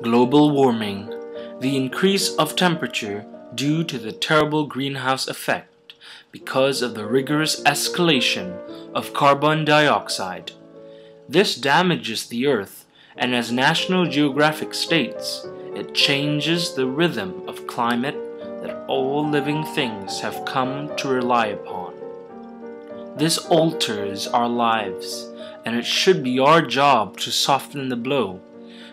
Global warming, the increase of temperature due to the terrible greenhouse effect because of the rigorous escalation of carbon dioxide. This damages the Earth, and as National Geographic states, it changes the rhythm of climate that all living things have come to rely upon. This alters our lives, and it should be our job to soften the blow,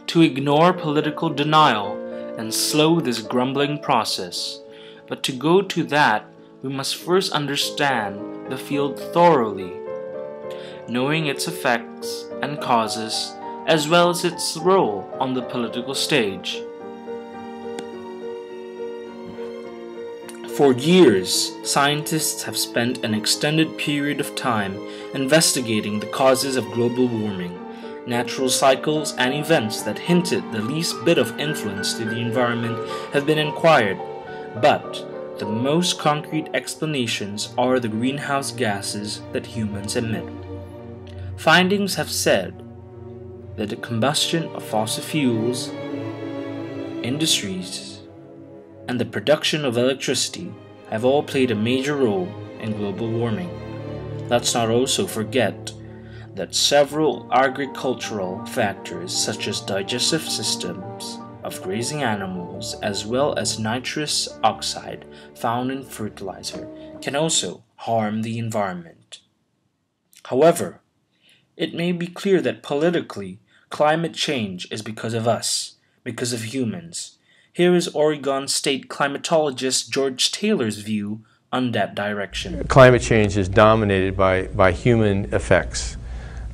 to ignore political denial and slow this grumbling process. But to go to that, we must first understand the field thoroughly, knowing its effects and causes, as well as its role on the political stage. For years, scientists have spent an extended period of time investigating the causes of global warming, natural cycles and events that hinted the least bit of influence to the environment have been inquired, but the most concrete explanations are the greenhouse gases that humans emit. Findings have said that the combustion of fossil fuels, industries, and the production of electricity have all played a major role in global warming. Let's not also forget that several agricultural factors such as digestive systems of grazing animals as well as nitrous oxide found in fertilizer can also harm the environment. However, it may be clear that politically, climate change is because of us, because of humans. Here is Oregon State climatologist George Taylor's view on that direction. Climate change is dominated by human effects.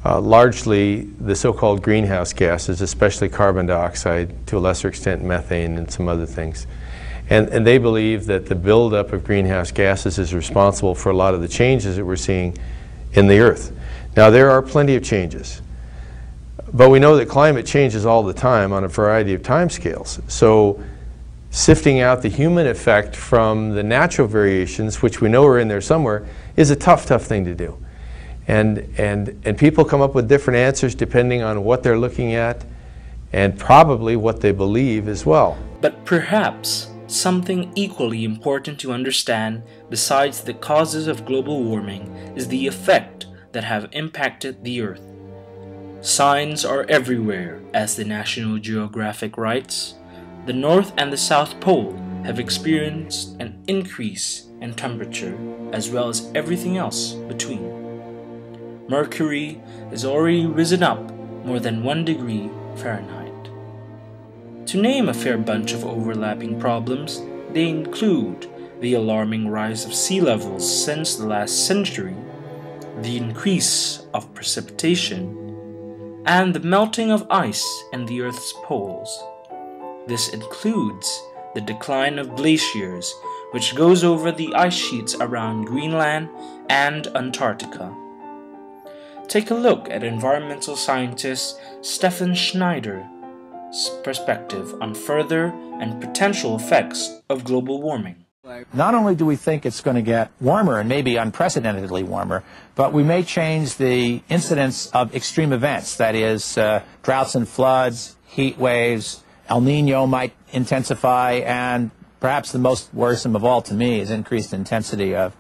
Largely the so-called greenhouse gases, especially carbon dioxide, to a lesser extent methane and some other things. And they believe that the buildup of greenhouse gases is responsible for a lot of the changes that we're seeing in the Earth. Now there are plenty of changes, but we know that climate changes all the time on a variety of timescales. So sifting out the human effect from the natural variations, which we know are in there somewhere, is a tough thing to do. And people come up with different answers depending on what they're looking at and probably what they believe as well. But perhaps something equally important to understand besides the causes of global warming is the effect that have impacted the Earth. Signs are everywhere, as the National Geographic writes. The North and the South Pole have experienced an increase in temperature as well as everything else between. Mercury has already risen up more than 1 degree Fahrenheit. To name a fair bunch of overlapping problems, they include the alarming rise of sea levels since the last century, the increase of precipitation, and the melting of ice in the Earth's poles. This includes the decline of glaciers, which goes over the ice sheets around Greenland and Antarctica. Take a look at environmental scientist Stefan Schneider's perspective on further and potential effects of global warming. Not only do we think it's going to get warmer and maybe unprecedentedly warmer, but we may change the incidence of extreme events, that is, droughts and floods, heat waves, El Nino might intensify, and perhaps the most worrisome of all to me is increased intensity of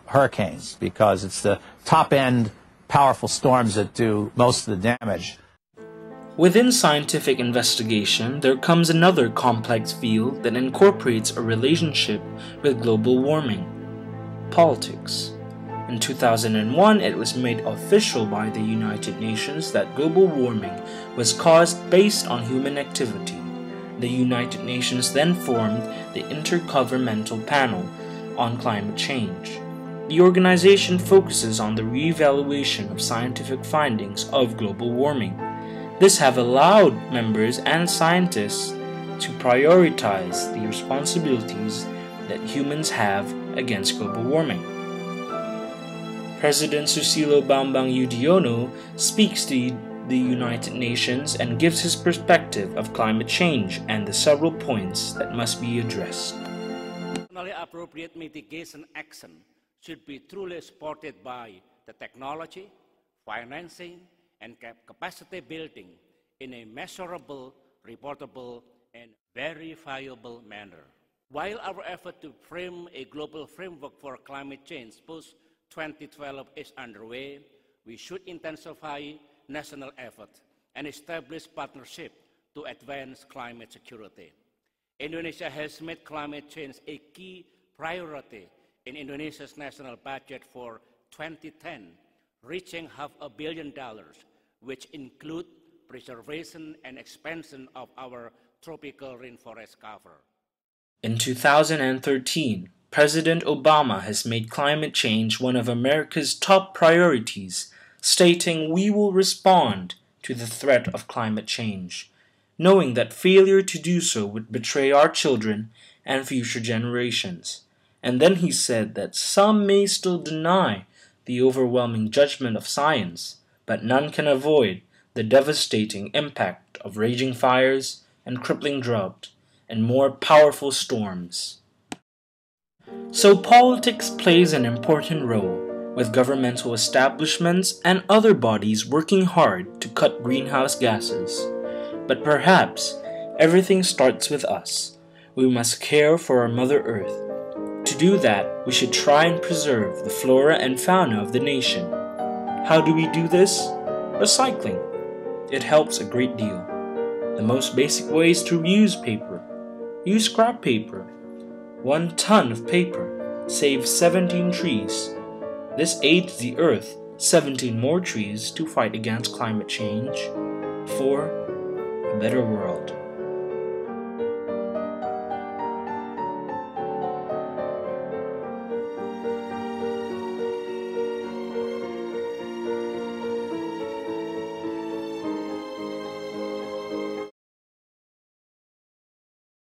hurricanes, because it's the top-end powerful storms that do most of the damage. Within scientific investigation, there comes another complex field that incorporates a relationship with global warming: politics. In 2001, it was made official by the United Nations that global warming was caused based on human activity. The United Nations then formed the Intergovernmental Panel on Climate Change. The organization focuses on the re-evaluation of scientific findings of global warming. This have allowed members and scientists to prioritize the responsibilities that humans have against global warming. President Susilo Bambang Yudhoyono speaks to the United Nations and gives his perspective of climate change and the several points that must be addressed. Appropriate mitigation action should be truly supported by the technology, financing, and capacity building in a measurable, reportable, and verifiable manner. While our effort to frame a global framework for climate change post-2012 is underway, we should intensify national effort and establish partnership to advance climate security. Indonesia has made climate change a key priority in Indonesia's national budget for 2010, reaching $500 million, which include preservation and expansion of our tropical rainforest cover. In 2013, President Obama has made climate change one of America's top priorities, stating we will respond to the threat of climate change, knowing that failure to do so would betray our children and future generations. And then he said that some may still deny the overwhelming judgment of science, but none can avoid the devastating impact of raging fires and crippling drought and more powerful storms. So politics plays an important role, with governmental establishments and other bodies working hard to cut greenhouse gases. But perhaps everything starts with us. We must care for our Mother Earth. To do that, we should try and preserve the flora and fauna of the nation. How do we do this? Recycling. It helps a great deal. The most basic way is to reuse paper. Use scrap paper. 1 ton of paper saves 17 trees. This aids the Earth 17 more trees to fight against climate change for a better world.